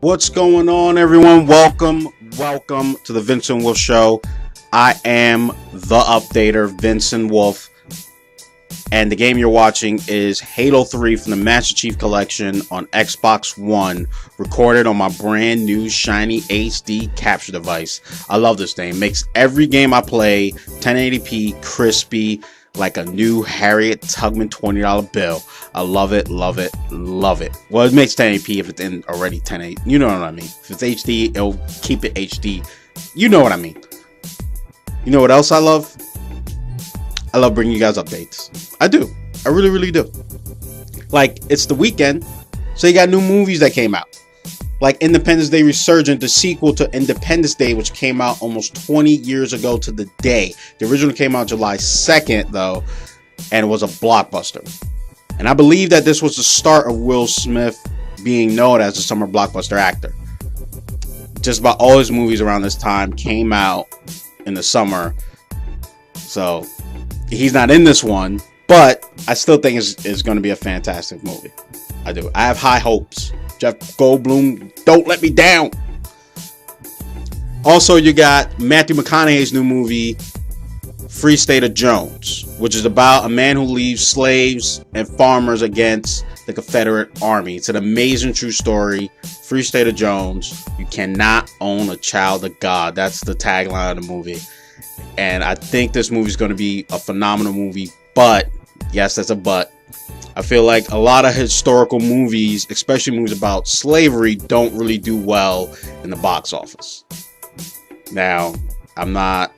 What's going on, everyone? Welcome to the Vincent Wolf Show. I am the updater, Vincent Wolf, and the game you're watching is Halo 3 from the Master Chief Collection on Xbox One, recorded on my brand new shiny HD capture device. I love this thing. It makes every game I play 1080p, crispy, like a new Harriet Tubman $20 bill. I love it, love it, love it. Well, it makes 1080p if it's in already 1080. You know what I mean. If it's HD, it'll keep it HD. You know what I mean. You know what else I love? I love bringing you guys updates. I do. I really, really do. Like, it's the weekend, so you got new movies that came out. Like Independence Day Resurgent, the sequel to Independence Day, which came out almost 20 years ago to the day. The original came out July 2nd, though, and it was a blockbuster. And I believe that this was the start of Will Smith being known as a summer blockbuster actor. Just about all his movies around this time came out in the summer. So he's not in this one, but I still think it's going to be a fantastic movie. I do. I have high hopes. Jeff Goldblum, don't let me down. Also, you got Matthew McConaughey's new movie, Free State of Jones, which is about a man who leaves slaves and farmers against the Confederate Army. It's an amazing true story. Free State of Jones. You cannot own a child of God. That's the tagline of the movie. And I think this movie is going to be a phenomenal movie. But, yes, that's a but. I feel like a lot of historical movies, especially movies about slavery, don't really do well in the box office. Now, I'm not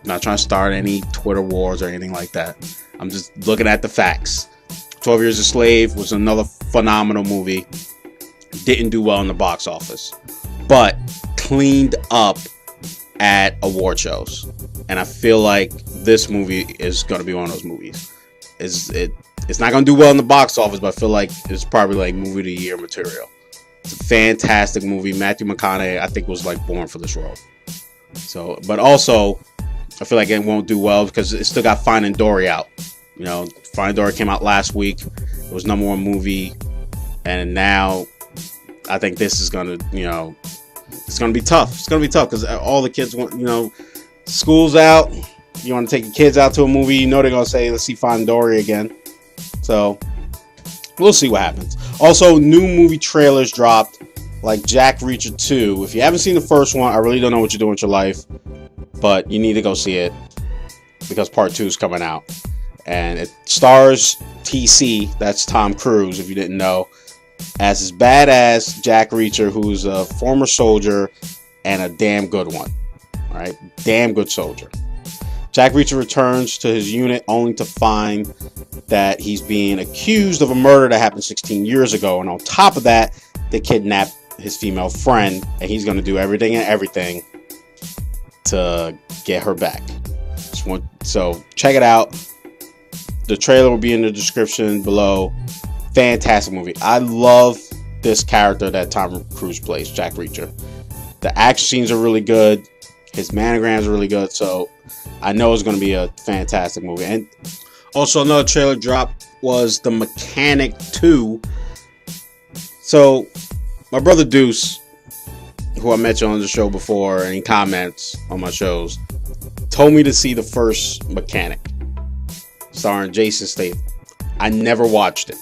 trying to start any Twitter wars or anything like that. I'm just looking at the facts. 12 Years a Slave was another phenomenal movie. Didn't do well in the box office, but cleaned up at award shows. And I feel like this movie is going to be one of those movies. It's not going to do well in the box office, but I feel like it's probably like movie of the year material. It's a fantastic movie. Matthew McConaughey, I think, was like born for this role. So, but also, I feel like it won't do well because it still got Finding Dory out. You know, Finding Dory came out last week. It was #1 movie. And now I think this is going to, it's going to be tough. It's going to be tough because all the kids want, school's out. You want to take your kids out to a movie. You know they're going to say, let's see Finding Dory again. So, we'll see what happens. Also, new movie trailers dropped, like Jack Reacher 2. If you haven't seen the first one, I really don't know what you're doing with your life, but you need to go see it because part 2 is coming out. And it stars TC, that's Tom Cruise, if you didn't know, as his badass Jack Reacher, who's a former soldier and a damn good one. All right? Damn good soldier. Jack Reacher returns to his unit only to find that he's being accused of a murder that happened 16 years ago. And on top of that, they kidnapped his female friend, and he's going to do everything to get her back. So check it out. The trailer will be in the description below. Fantastic movie. I love this character that Tom Cruise plays, Jack Reacher. The action scenes are really good. His manograms are really good. So I know it's going to be a fantastic movie. And also another trailer drop was The Mechanic 2. So my brother Deuce, who I mentioned on the show before, and he comments on my shows, told me to see the first Mechanic, starring Jason Statham. I never watched it.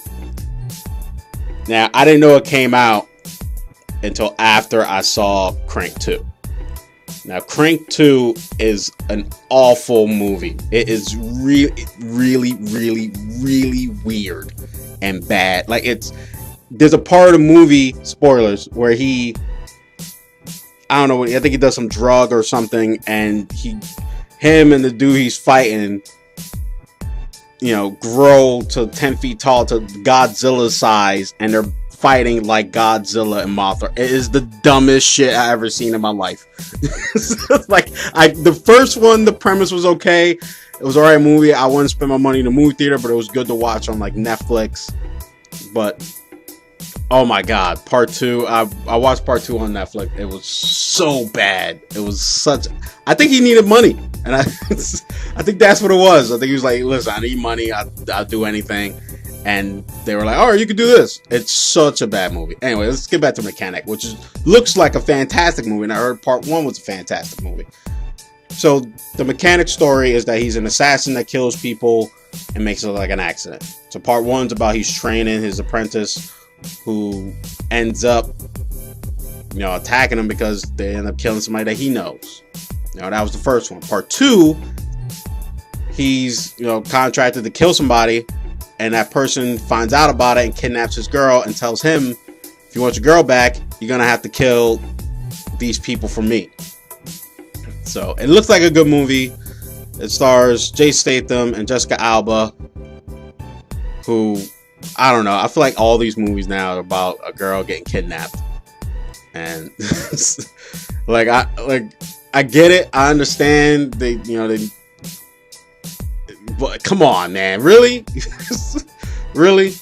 Now, I didn't know it came out until after I saw Crank 2. Now, Crank 2 is an awful movie. It is really, really, really, really weird and bad. Like, there's a part of the movie, spoilers, where I don't know, I think he does some drug or something, and him and the dude he's fighting, grow to 10 feet tall to Godzilla size, and they're fighting like Godzilla and Mothra. It is the dumbest shit I ever seen in my life. The first one, the premise was okay. It was an alright movie. I wouldn't spend my money in the movie theater, but it was good to watch on like Netflix. But oh my god, part 2. I watched part 2 on Netflix. It was so bad. It was I think he needed money, and I think that's what it was. I think he was like, listen, I need money. I'll do anything. and they were like, "Oh, you could do this." It's such a bad movie. Anyway, let's get back to Mechanic, which looks like a fantastic movie, and I heard part 1 was a fantastic movie. So the Mechanic story is that he's an assassin that kills people and makes it look like an accident. So part 1's about he's training his apprentice, who ends up, attacking him because they end up killing somebody that he knows. That was the first one. Part 2, he's contracted to kill somebody, and that person finds out about it and kidnaps his girl and tells him, if you want your girl back, you're gonna have to kill these people for me. So it looks like a good movie. It stars Jason Statham and Jessica Alba, who, I don't know, I feel like all these movies now are about a girl getting kidnapped. And I get it, I understand but come on, man, really? really?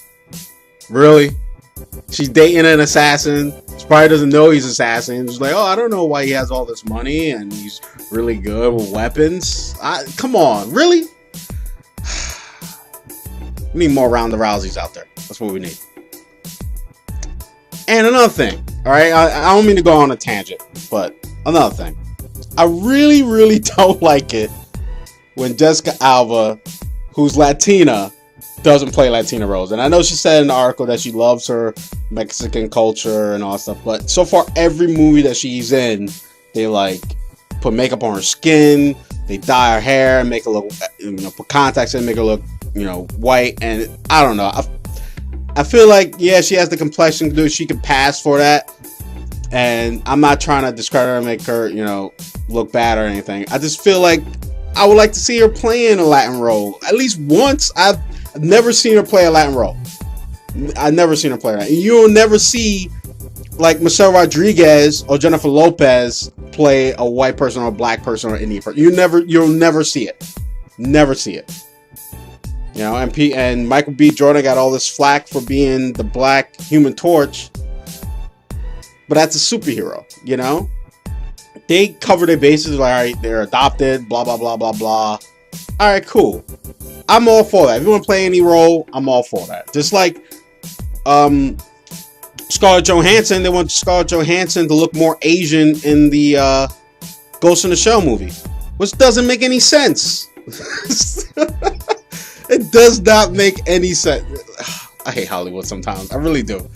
She's dating an assassin. She probably doesn't know he's an assassin. She's like, oh, I don't know why he has all this money and he's really good with weapons. Come on, really? We need more Ronda Rouseys out there. That's what we need. And another thing, all right, I don't mean to go on a tangent, but another thing, I really don't like it when Jessica Alba, who's Latina, doesn't play Latina roles. And I know she said in the article that she loves her Mexican culture and all that stuff, but so far every movie that she's in, they like put makeup on her skin, they dye her hair and make her look, put contacts in, make her look, white. And I don't know, I feel like, yeah, she has the complexion to do it. She can pass for that. And I'm not trying to discredit her and make her, look bad or anything. I just feel like I would like to see her playing a Latin role at least once. I've never seen her play a Latin role. I've never seen her play that. You'll never see like Michelle Rodriguez or Jennifer Lopez play a white person or a black person or Indian person. You'll never see it. Never see it. And Michael B. Jordan got all this flack for being the black Human Torch, but that's a superhero. They cover their bases. Like, all right, they're adopted. Blah blah blah blah blah. All right, cool. I'm all for that. If you want to play any role, I'm all for that. Just like Scarlett Johansson, they want Scarlett Johansson to look more Asian in the Ghost in the Shell movie, which doesn't make any sense. It does not make any sense. I hate Hollywood sometimes. I really do.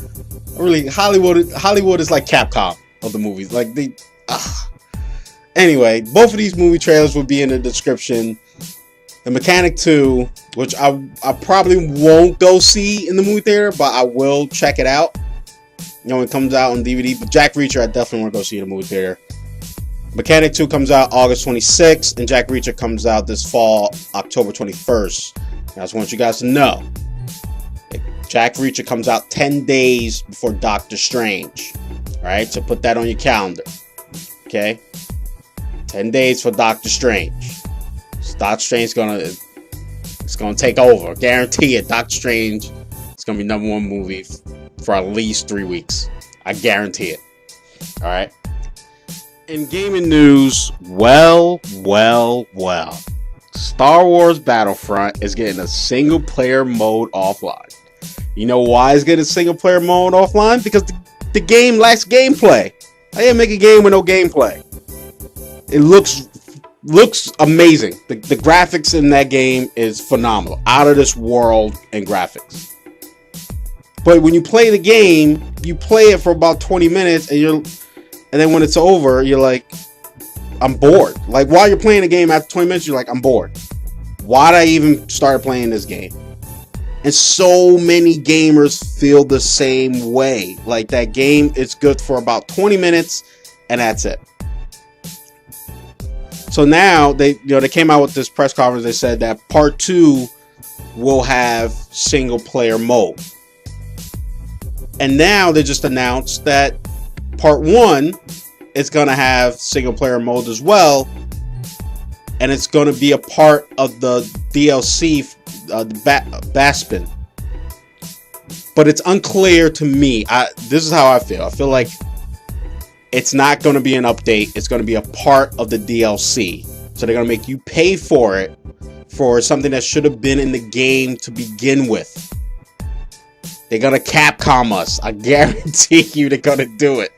Hollywood is like Capcom of the movies. Like they. Anyway, both of these movie trailers will be in the description. The Mechanic 2, which I probably won't go see in the movie theater, but I will check it out. When it comes out on DVD. But Jack Reacher, I definitely want to go see in the movie theater. Mechanic 2 comes out August 26th, and Jack Reacher comes out this fall, October 21st. I just want you guys to know, Jack Reacher comes out 10 days before Doctor Strange. Alright, so put that on your calendar. Okay? 10 days for Doctor Strange. So Doctor Strange it's gonna take over. Guarantee it. Doctor Strange is gonna be #1 movie for at least 3 weeks. I guarantee it. Alright? In gaming news, well. Star Wars Battlefront is getting a single player mode offline. You know why it's getting a single player mode offline? Because the game lacks gameplay. I didn't make a game with no gameplay. It looks amazing. The graphics in that game is phenomenal. Out of this world in graphics. But when you play the game, you play it for about 20 minutes and then when it's over, you're like, I'm bored. Like while you're playing the game after 20 minutes, you're like, I'm bored. Why'd I even start playing this game? And so many gamers feel the same way. Like that game is good for about 20 minutes and that's it. So now they came out with this press conference. They said that part 2 will have single player mode. And now they just announced that part 1 is going to have single player mode as well. And it's going to be a part of the DLC, the Baspin. But it's unclear to me. This is how I feel. I feel like it's not going to be an update. It's going to be a part of the DLC. So they're going to make you pay for it for something that should have been in the game to begin with. They're gonna Capcom us. I guarantee you they're gonna do it.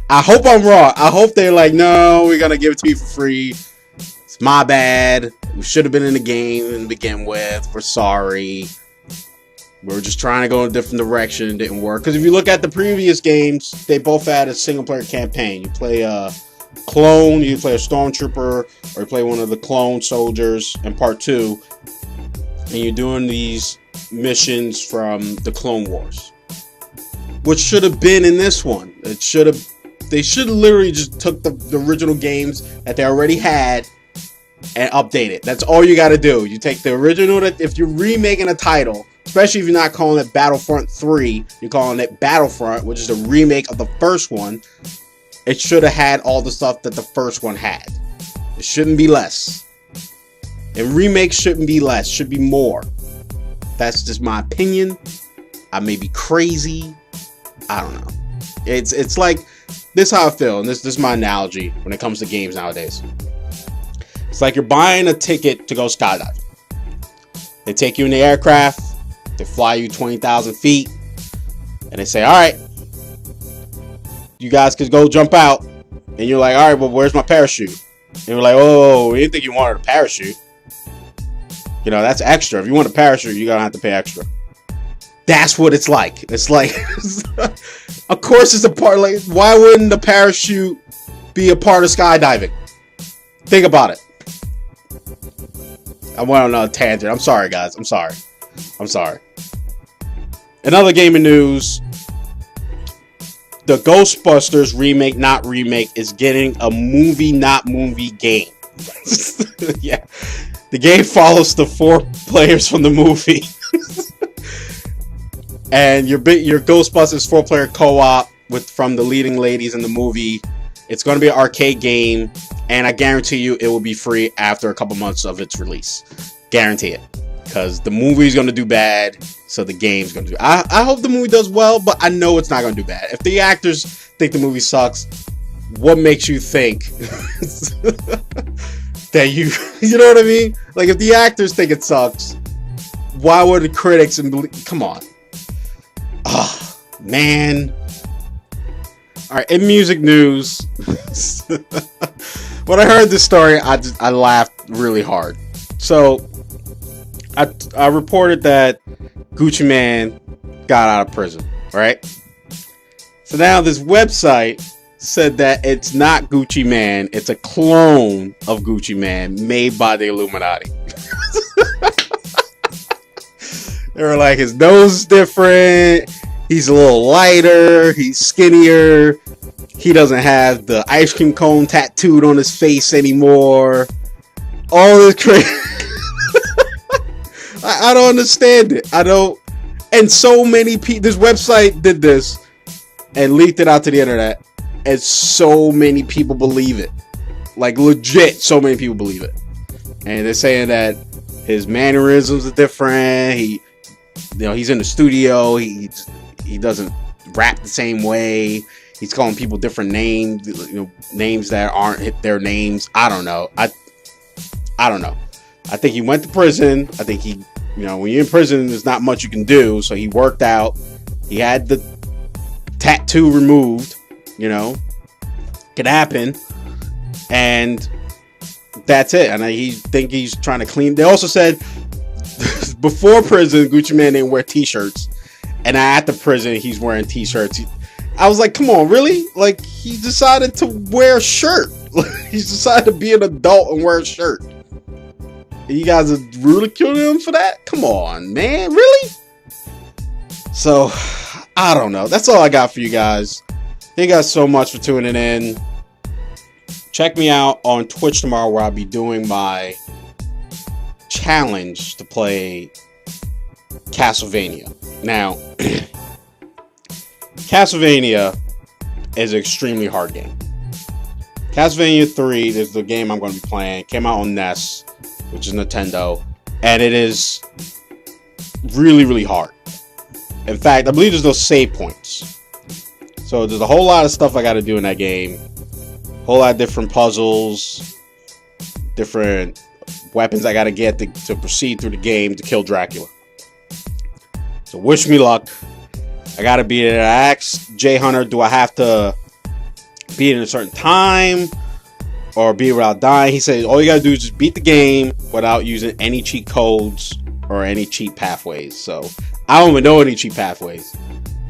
I hope I'm wrong. I hope they're like, no, we're gonna give it to you for free. It's my bad. We should have been in the game to begin with. We're sorry. We were just trying to go in a different direction. It didn't work. Because if you look at the previous games, they both had a single player campaign. You play a clone, you play a stormtrooper, or you play one of the clone soldiers in part 2. And you're doing these missions from the Clone Wars. Which should have been in this one. They should literally just took the original games that they already had and update it. That's all you got to do. You take the original, if you're remaking a title, especially if you're not calling it Battlefront 3, you're calling it Battlefront, which is a remake of the first one, it should have had all the stuff that the first one had. It shouldn't be less. And remakes shouldn't be less, should be more. That's just my opinion. I may be crazy. I don't know. It's like, this is how I feel, and this is my analogy when it comes to games nowadays. It's like you're buying a ticket to go skydiving. They take you in the aircraft, they fly you 20,000 feet, and they say, all right, you guys could go jump out. And you're like, all right, well, where's my parachute? And you're like, oh, we didn't think you wanted a parachute. You know, that's extra. If you want a parachute, you're going to have to pay extra. That's what it's like. It's like, of course it's a part, like, why wouldn't the parachute be a part of skydiving? Think about it. I went on a tangent. I'm sorry, guys. I'm sorry. Another gaming news. The Ghostbusters remake, not remake, is getting a movie, not movie game. Yeah. The game follows the 4 players from the movie. And your Ghostbusters 4-player co-op from the leading ladies in the movie. It's going to be an arcade game, and I guarantee you it will be free after a couple months of its release. Guarantee it. Because the movie's going to do bad, so the game's going to do... I hope the movie does well, but I know it's not going to do bad. If the actors think the movie sucks, what makes you think that you... You know what I mean? Like, if the actors think it sucks, why would the critics... Come on. Oh, man. Alright, in music news, when I heard this story, I laughed really hard. So, I reported that Gucci Mane got out of prison, right? So now this website said that it's not Gucci Mane, it's a clone of Gucci Mane made by the Illuminati. They were like, his nose is different, he's a little lighter, he's skinnier, he doesn't have the ice cream cone tattooed on his face anymore. All this crazy. I don't understand it. I don't. And so many people, this website did this and leaked it out to the internet, and so many people believe it. Like, legit, so many people believe it. And they're saying that his mannerisms are different. He's in the studio. He doesn't rap the same way. He's calling people different names, names that aren't their names. I don't know. I don't know. I think he went to prison. I think when you're in prison, there's not much you can do. So he worked out. He had the tattoo removed. Could happen. And that's it. And I think he's trying to clean. They also said before prison, Gucci Mane didn't wear t-shirts. And at the prison, he's wearing t-shirts. I was like, come on, really? Like, he decided to wear a shirt. He's decided to be an adult and wear a shirt. And you guys are ridiculing him for that? Come on, man. Really? So, I don't know. That's all I got for you guys. Thank you guys so much for tuning in. Check me out on Twitch tomorrow, where I'll be doing my challenge to play Castlevania. Now, Castlevania is an extremely hard game. Castlevania 3 is the game I'm going to be playing. It came out on NES, which is Nintendo, and it is really, really hard. In fact, I believe there's no save points. So there's a whole lot of stuff I got to do in that game. A whole lot of different puzzles, different weapons I got to get to proceed through the game to kill Dracula. So wish me luck. I gotta beat it. I asked Jay Hunter, do I have to beat it in a certain time or beat it without dying? He said all you gotta do is just beat the game without using any cheat codes or any cheat pathways. So I don't even know any cheat pathways.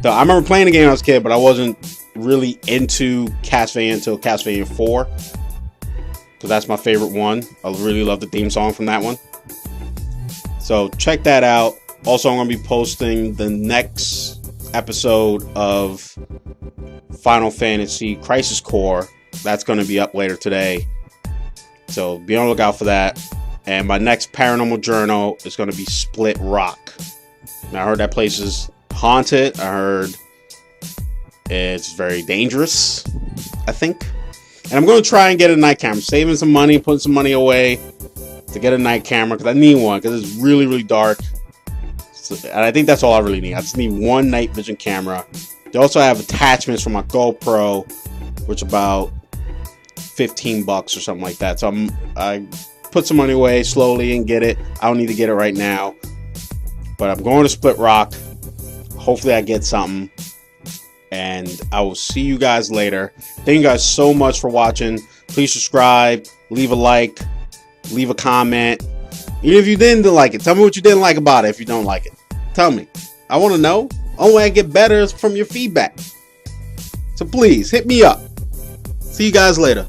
So I remember playing the game when I was a kid, but I wasn't really into Castlevania until Castlevania 4, because that's my favorite one. I really love the theme song from that one. So check that out. Also, I'm going to be posting the next episode of Final Fantasy Crisis Core. That's going to be up later today. So be on the lookout for that. And my next paranormal journal is going to be Split Rock. Now, I heard that place is haunted. I heard it's very dangerous, I think. And I'm going to try and get a night camera. Saving some money, putting some money away to get a night camera, because I need one, because it's really, really dark. So, and I think that's all I really need. I just need one night vision camera. They also have attachments for my GoPro, which are about $15 or something like that. So I put some money away slowly and get it. I don't need to get it right now, but I'm going to Split Rock. Hopefully I get something, and I will see you guys later. Thank you guys so much for watching. Please subscribe, leave a like, leave a comment. Even if you didn't like it, tell me what you didn't like about it. If you don't like it, tell me. I want to know. Only way I get better is from your feedback. So please hit me up. See you guys later.